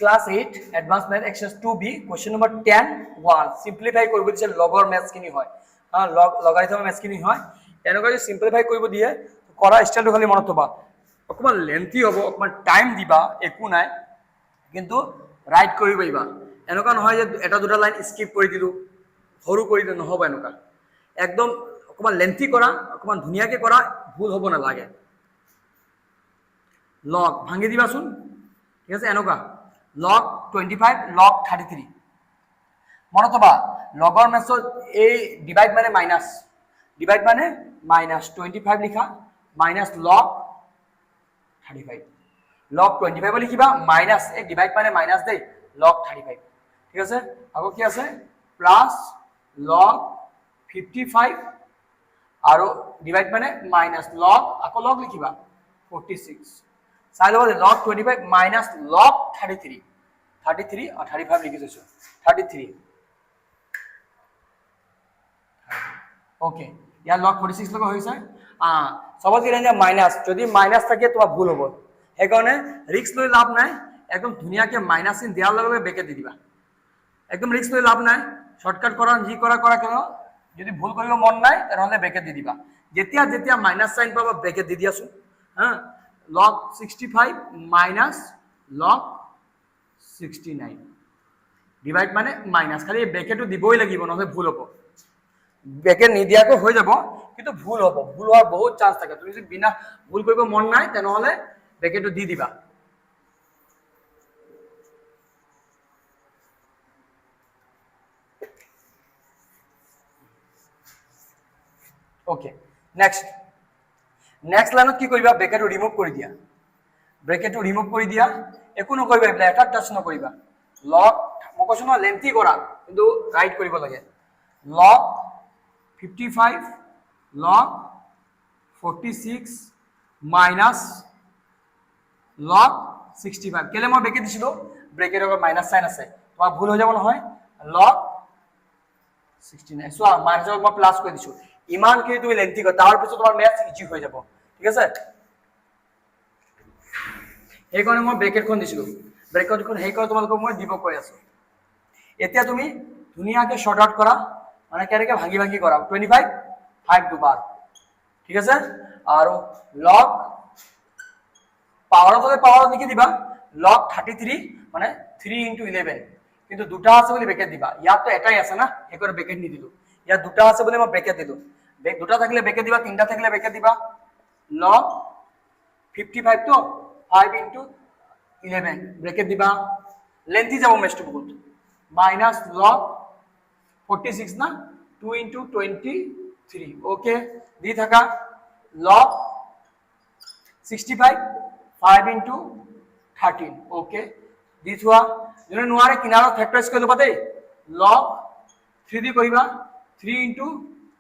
class 8 advance math exercise 2b question number 10 1 simplify কৰিব দিছে লগৰ ম্যাথছ কিনি হয় লগাৰিথমৰ ম্যাথছ কিনি হয় এনেকৈ যদি সিম্পলিফাই কৰিব দিয়ে কৰা ষ্টাইলটো খালি মনত থবা অকমান লেন্থি হ'ব অকমান টাইম দিবা একো নাই কিন্তু রাইট কৰিব পাৰিবা এনেকুৱা নহয় যে এটা দুটা লাইন স্কিপ কৰি দিলো সৰু কৰি দিলে নহব এনেকুৱা একদম অকমান লেন্থি কৰা অকমান ধুনিয়াকে কৰা ভুল হ'ব নালাগে লগ ভাঙি দিবাচোন ঠিক আছে এনেকুৱা log 25 log 33 মনত থবা লগৰ মেথছৰ এই ডিভাইড মানে মাইনাস 25 লিখা মাইনাস log 35 log 25 লিখিবা মাইনাস এই ডিভাইড মানে মাইনাস দেই log 35 ঠিক আছে আকৌ কি আছে প্লাস log 55 আৰু ডিভাইড মানে মাইনাস log আকৌ log লিখিবা 46 চাই লব log 25 minus log 33 और 35 লিখি দিছো 33 ওকে ইয়াৰ log 46 লগ হৈছে সবত কি ৰেঞ্জ মাইনাস যদি মাইনাস থাকে তোমার ভুল হ'ব এই কারণে রিস্ক লৈ লাভ নাই একদম ধুনিয়াকে মাইনাস চিন দেওয়ার লগে বেকে দি দিবা একদম রিস্ক লৈ লাভ নাই শর্টকাট কৰা জি কৰা কেন যদি ভুল কৰিব মন নাই তাহলে বেকে দি দিবা যেতিয়া যেতিয়া মাইনাস সাইন পাবা বেকে দি দিয়াছো হ্যাঁ log 65 minus log 69 ডিভাইড মানে মাইনাস খালি ব্র্যাকেটটো দিবই লাগিব নহলে ভুল হ'ব ব্র্যাকেট নিদিয়াকৈ হৈ যাব কিন্তু ভুল হ'ব ভুল হোৱাৰ বহুত চান্স থাকে তুমি যদি বিনা ভুল কৰিব মন নাই তেনেহলে ব্ৰ্যাকেটটো দি দিবা ওকে নেক্সট লাইনত কি কৰিবা ব্ৰ্যাকেটটো ৰিমুভ কৰি দিয়া একো নকৰিবা এইবিলাক এটা টাচ নকৰিবা log মই কৈছো ন লেন্থি কৰা কিন্তু ৰাইট কৰিব লাগে log 55 log 46 minus log 65 কেলে মই ব্র্যাকেট দিছিলো ব্ৰ্যাকেটৰ মাইনাস সাইন আছে তোমাৰ ভুল হৈ যাব নহয় log 69 সো মাইনাসৰ মই প্লাস কৰি দিছো ইমান কি তুমি লেন্থি কৰা তাৰ পিছত তোমাৰ ম্যাথ ইজি হৈ যাব ঠিক আছে এই কাৰণে মই ব্ৰ্যাকেটখন দিছিলো ব্ৰ্যাকেটখন হেই কৰা তোমালোকক মই দিব কৈ আছো এতিয়া তুমি ধুনিয়াকে শৰ্ট আউট কৰা মানে কেনেকে ভাঙি কৰা 25 5 দুবাৰ ঠিক আছে আৰু log পাওয়ার লিখি দিবা log 33 মানে 3 into 11 কিন্তু দুটা আছে বলি ব্র্যাকেট দিবা ইয়াত তো এটাই আছে না এই করে ব্র্যাকেট নি দিলো ইয়াত দুটা আছে বলি মই ব্র্যাকেট দিলো দুটা থাকলে ব্র্যাকেট দিবা তিনটা থাকলে ব্র্যাকেট দিবা log 55 তো 5 into 11 ব্র্যাকেট দিবা লেন্থি যাব মেষ্টু বহুত মাইনাস log 46 না 2 into 23 ওকে দি থাকা log 65 5 into 13 ওকে দি থোৱা যদি নোৱাৰে কিনাৰত ফেক্টৰাইজ কৰি লবা দেই log 3 দি কৰিবা 3 into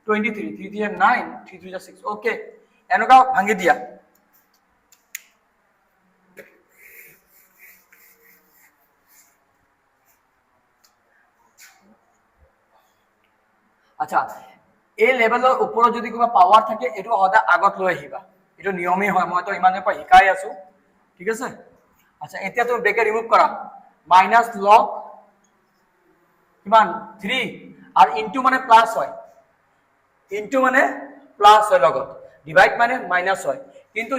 23 3 3 9 3 3 6 ওকে এনেকা ভাঙি দিয়া আচ্ছা এই লেভেলৰ ওপৰত যদি কিবা পাৱাৰ থাকে এটো হদা আগত লৈ আহিবা এটো নিয়মই হয় মই তো ইমানে পৰা শিকাই আছো ঠিক আছে আচ্ছা এতিয়া তুমি ব্ৰ্যাকেট ৰিমুভ কৰা মাইনাস log কিমান 3 আর ইনটু মানে প্লাস হয় ইনটু মানে প্লাস হয় লগত ডিভাইড মানে মাইনাস হয় কিন্তু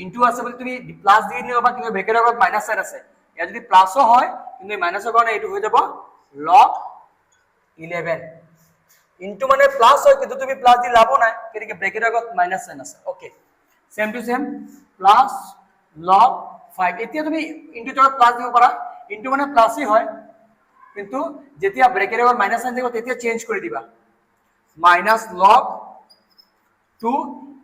ইনটু আছে বলি তুমি প্লাস দি নিবা কিন্তু ব্ৰ্যাকেটৰ আগত মাইনাস সাইন আছে ইয়া যদি প্লাসও হয় কিন্তু মাইনাসৰ কাৰণে এটো হৈ যাব log 11 ইনটু মানে প্লাস হয় কিন্তু তুমি প্লাস দি লাভ নাই কেনেকে ব্ৰ্যাকেটৰ আগত মাইনাস সাইন আছে okay same to same plus log 5 এতিয়া তুমি ইনটু ৰ প্লাস দিব পাৰা ইনটু মানে প্লাসই হয় কিন্তু যেতিয়া ব্ৰ্যাকেটৰ আগত মাইনাস সাইন দিব তেতিয়া চেঞ্জ কৰি দিবা মাইনাস log 2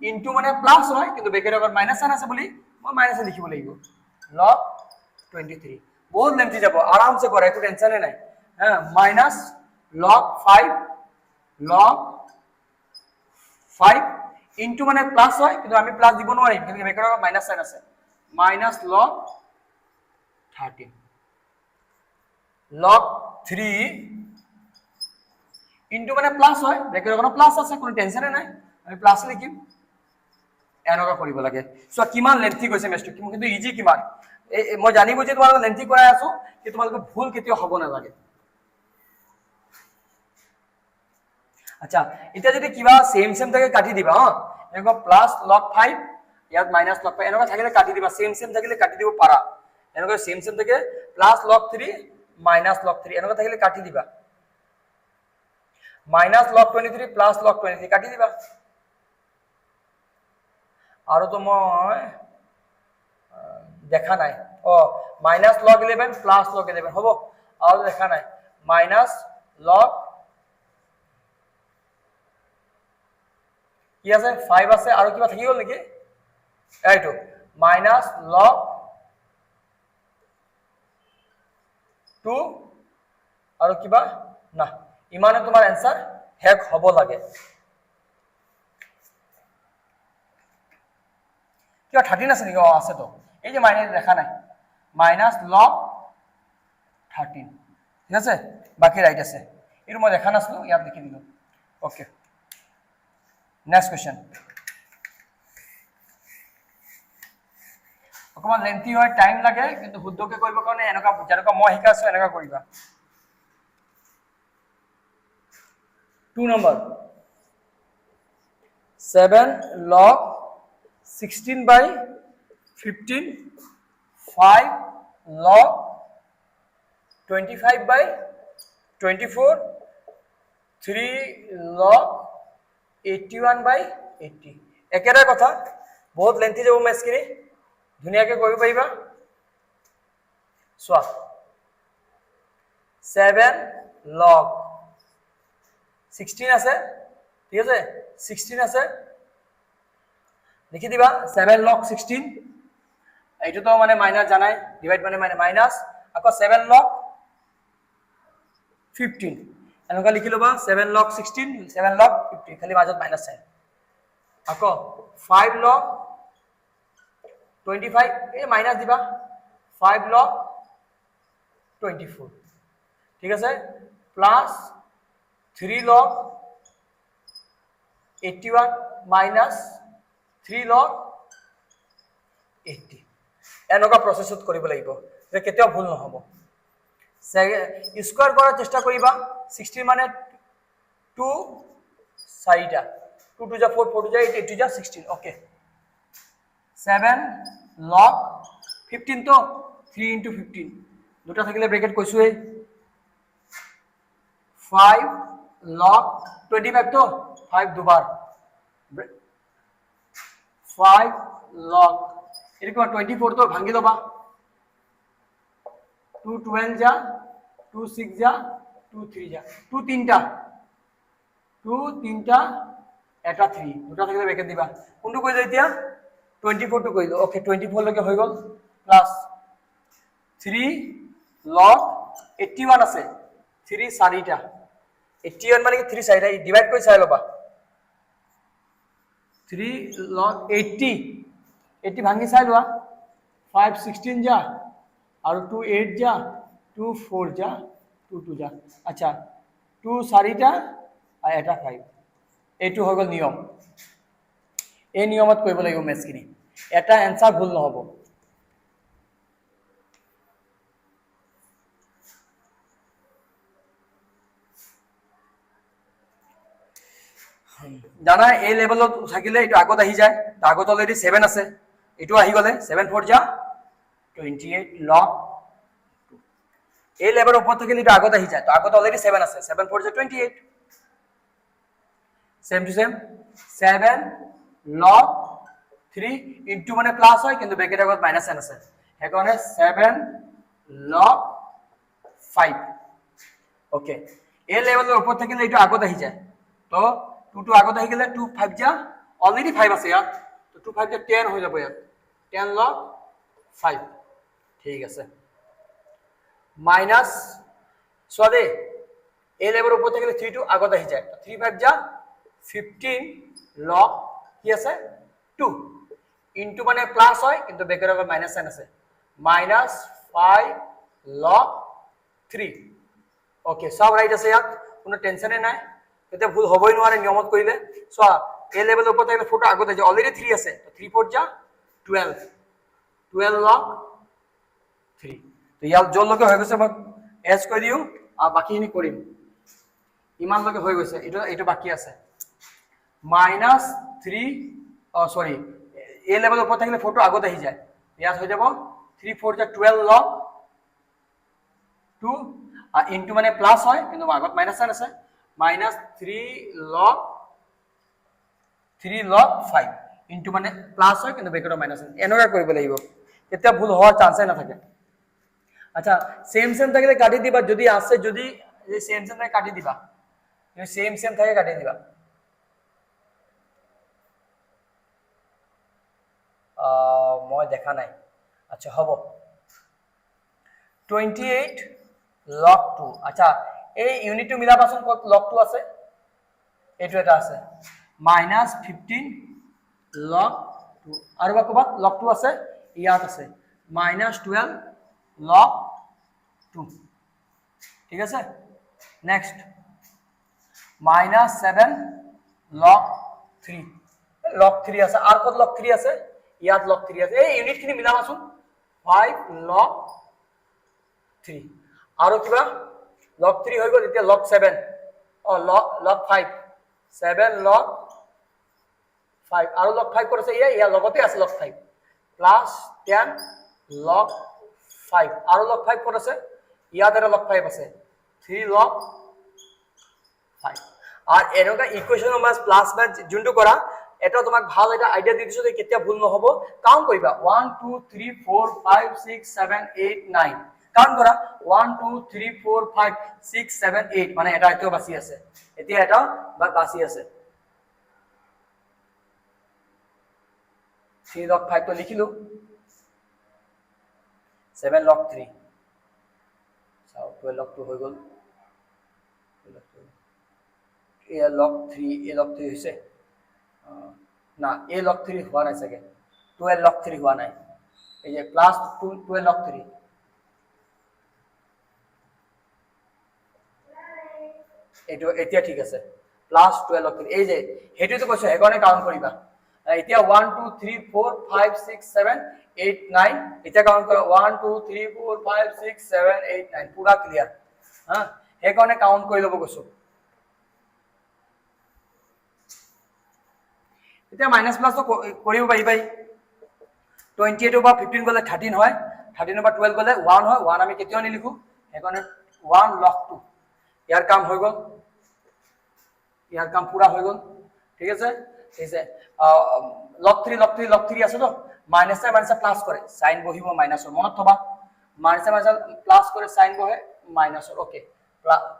ইনটু মানে প্লাস হয় কিন্তু ব্ৰ্যাকেটৰ আগত মাইনাস সাইন আছে বুলি মই মাইনাস লিখিব লাগিব log 23 বহুত লেন্থি যাব আরামসে কৰা একো টেনশনে নাই হ্যাঁ মাইনাস log 5 ইনটু মানে প্লাস হয় কিন্তু আমি প্লাস দিব নোৱাৰিম কিন্তু ব্ৰ্যাকেটৰ আগত মাইনাস সাইন আছে মাইনাস log 13 log 3 ইনটু মানে প্লাস হয় ব্ৰ্যাকেটৰ আগত প্লাস আছে কোনো টেনশনে নাই আমি প্লাস লিখিম এনেকুৱা কৰিব লাগে চোৱা কিমান লেন্থি গৈছে মেথছটো কিন্তু ইজি কিমান মই জানিব যে তোমালোকে লেন্থি কৰাই আছো কি তোমালোকে ভুল কেতিয়াও হ'ব নালাগে আচ্ছা এটা যদি কিবা সেম থাকে কাটি দিবা এনেকুৱা প্লাস log 5 ইয়াত মাইনাস log 5 এনেকুৱা থাকিলে কাটি দিবা সেম থাকিলে কাটি দিব পাৰা এনেকুৱা সেম থাকে প্লাস log 3 মাইনাস log 3 এনেকুৱা থাকিলে কাটি দিবা মাইনাস log 23 প্লাস log 23 কাটি দিবা আৰু তো মই দেখা নাই মাইনাস log 11 প্লাস log 11 হ'ব আৰু দেখা নাই মাইনাস log কি আছে 5 আছে আৰু কিবা থাকি গল নেকি এইটো মাইনাস log 2 আৰু কিবা না ইমানে তোমাৰ आंसर হেক হ'ব লাগে কিবা 13 আছে নেকি আছে তো এই যে মাইনাস দেখা নাই মাইনাস log 13 ঠিক আছে বাকি রাইট আছে এর মই দেখা নাছলো ইয়াত লিখি দিলো ওকে নেক্সট কোশ্চেন অকমান লেন্থি হয় টাইম লাগে কিন্তু শুদ্ধকে কৰিব কাৰণে এনেকা যেনেকা মই শিকাইছো এনেকা কৰিবা 2 number 7 log 16 by 15 5 log 25 by 24 3 log 81 by 80 একেটা কথা বহুত লেন্থি যাব মেছখিনি ধুনিয়াকে কৰিব পাৰিবা সোয়া 7 log 16 আছে ঠিক আছে 16 আছে লিখি দিবা 7 log 16 এইটো তো মানে মাইনাস জানাই ডিভাইড মানে মাইনাস আকৌ 7 log 15 এনেকা লিখি লবা 7 log 16 7 log 15 খালি মাজত মাইনাস আছে আকৌ 5 log 25 এই মাইনাস দিবা 5 log 24 ঠিক আছে প্লাস 3 log 81 minus 3 log 80 এনেকা প্ৰসেসত কৰিব লাগিব যে কেতিয়াও ভুল নহব স্কয়ার করার চেষ্টা করিবা 16 মানে 2 সাইডা 2 to the 4 4 to the 8 8 to the 16 okay 7 log 15 তো 3 into 15 দুটা থাকিলে ব্র্যাকেট কইছুই 5 log 25 তো 5 দুবার 5 log এরকম 24 তো ভাঙি লবা 2 12 जा 2 6 जा 2 3 जा 2 তিনটা 2 তিনটা এটা 3 দুটা থাকিলে ব্র্যাকেট দিবা কোনটো কইলো এতিয়া 24 টু কইলো ওকে 24 লগে হৈ গল প্লাস 3 log 81 আছে 3 চাৰিটা 81 মানে কি 3 চাৰিটা ডিভাইড কৰি চাই লবা 3 log 80 ভাঙি চাই লোৱা 5 16 जा और 2 8 जा 2 4 जा 2 2 जा अच्छा 2 চাৰিটা আৰ এটা 5 এইটো হৈ গল নিয়ম এই নিয়মত কৰিব লাগিব মেছখিনি এটা आंसर ভুল নহব জানা এই লেভেলত থাকিলে এটো আগত আহি যায় আগত অলরেডি 7 আছে এটো আহি গলে 7 4 जा 28 log 2 এই লেভেলৰ ওপৰত থাকিলে এটো আগত আহি যায় তো আগত অলরেডি 7 আছে 7 4 जा 28 same to same 7 log 3 into মানে প্লাস হয় কিন্তু ব্র্যাকেট আগত মাইনাস n আছে হেকনে 7 log 5 ওকে এই লেভেলৰ ওপৰত থাকিলে এটো আগত আহি যায় তো 2 to আগত আহি গলে 2 5 जा অলরেডি 5 আছে ইয়াত তো 2 5 जा 10 হৈ যাব ইয়াত 10 log 5 ঠিক আছে মাইনাস সদে এ লেভেলৰ ওপৰত থাকিলে 3 to আগত আহি যায় তো 3 5 जा 15 log কি আছে 2 ইনটু মানে প্লাস হয় কিন্তু ব্র্যাকেট আগত মাইনাস n আছে মাইনাস 5 log 3 ওকে সব রাইট আছে ইয়াত কোনো টেনশনে নাই এতে ভুল হবই নোৱাৰে নিয়মত কৰিলে সো এ লেভেলৰ ওপৰত থাকিলে 4টো আগত আহি যায় অলৰেডি 3 আছে তো 3 4 যা 12 লগ 3 তো ইয়াৰ যলৈকে হৈ গৈছে মই এছ কৰি দিও আৰু বাকিখিনি কৰিম ইমানলৈকে হৈ গৈছে এইটো বাকি আছে -3 সৰি এ লেভেলৰ ওপৰত থাকিলে 4টো আগত আহি যায় ইয়াত হৈ যাব 3 4 যা 12 লগ 2 আর ইনটু মানে প্লাস হয় কিন্তু আগত মাইনাস সাইন আছে -3 log 5 ইনটু মানে প্লাস হয় কিন্তু ব্ৰেকেটৰ মাইনাস সাইন এনেকা কৰিব লাগিব তেতিয়া ভুল হোৱাৰ চান্সই নাথাকে আচ্ছা সেম থাকিলে কাটি দিবা যদি আছে যদি এই সেম থাকে কাটি দিবা যদি সেম থাকে কাটি দিবা মই দেখা নাই আচ্ছা হ'ব 28 log 2 আচ্ছা এই ইউনিটটো মিলাবাচোন কত log 2 আছে এইটো এটা আছে -15 log 2 আৰু কবাত log 2 আছে ইয়াত আছে -12 log 2 ঠিক আছে নেক্সট -7 log 3 log 3 আছে আর কত log 3 আছে ইয়াত log 3 আছে এই ইউনিট খিনি মিলাবাচোন 5 log 3 আৰু কিবা log 3 হৈ গল এতিয়া log 7 log 5 7 log 5 আৰু log 5 কৰিছে ইয়া লগতে আছে log 5 প্লাস 10 log 5 আৰু log 5 কৰিছে ইয়াত এটা log 5 আছে 3 log 5 আৰ এনেকা ইকুয়েশনৰ মাস প্লাস বা যোনটো কৰা এটা তোমাক ভাল এটা আইডিয়া দি দিছো যে কেতিয়া ভুল নহব কাউন্ট কৰিবা 1 2 3 4 5 6 7 8 9 কাউন্ট কৰা 1 2 3 4 5 6 7 8 মানে এটা এটো বাকি আছে এতিয়া এটা বাকি আছে 3 log 5 তো লিখিলো 7 log 3 চাও 12 log 2 হৈ গল এ log 3 হৈছে না এ log 3 হোৱা নাই চাগে 12 log 3 হোৱা নাই এই যে প্লাস 12 log 3 এটো এতিয়া ঠিক আছে প্লাস 12 log 3 এই যে হেতুটো কৈছো হেগনে কাউন্ট কৰিবা এতিয়া 1 2 3 4 5 6 7 8 9 এতিয়া কাউন্ট কৰা 1 2 3 4 5 6 7 8 9 পুৰা ক্লিয়াৰ হ্যাঁ হেগনে কাউন্ট কৰি লব কৈছো এতিয়া মাইনাস প্লাস তো কৰিব পাৰিবাই 28 বা 15 গলে 13 হয় 13 বা 12 গলে 1 হয় 1 আমি কেতিয়াও নিলিখো হেগনে 1 log 2 ইয়াৰ কাম হৈ গল ইয়াৰ কাম পুরা হৈ গল ঠিক আছে log 3 আছে তো মাইনাসে প্লাস করে সাইন বহিব মাইনাসৰ মনত থবা মাইনাসে প্লাস কৰে সাইন বহে মাইনাসৰ ওকে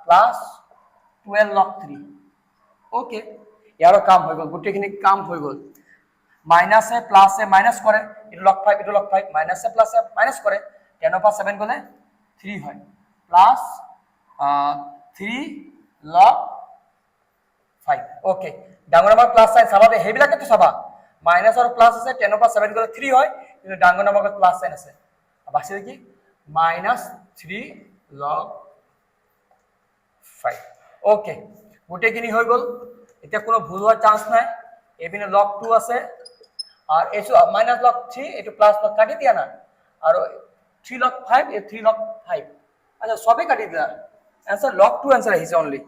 প্লাস 12 log 3 ওকে ইয়াৰ কাম হৈ গল গুটেখিনি কাম হৈ গল মাইনাসে প্লাসে মাইনাস করে এটা log 5 এটা log 5 মাইনাসে প্লাসে মাইনাস করে 10 পা 7 গলে 3 হয় প্লাস 3 log 5 ওকে ডাঙৰ নাম্বাৰ প্লাস সাইন চাবা দে হেবিলাকে তো চাবা মাইনাস আৰু প্লাস আছে 10 পা 7 গলে 3 হয় কিন্তু ডাঙৰ নাম্বাৰত প্লাস সাইন আছে বাকি কি -3 log 5 ওকে গুটেখিনি হৈ গল এতিয়া কোনো ভুল হোৱাৰ চান্স নাই এবিনে log 2 আছে আর এসো -log 3 এটো প্লাস log কাটি দিয়া না আর 3 log 5 এ 3 log 5 আচ্ছা সবে কাটি দিলা आंसर log 2 आंसर আহিছে only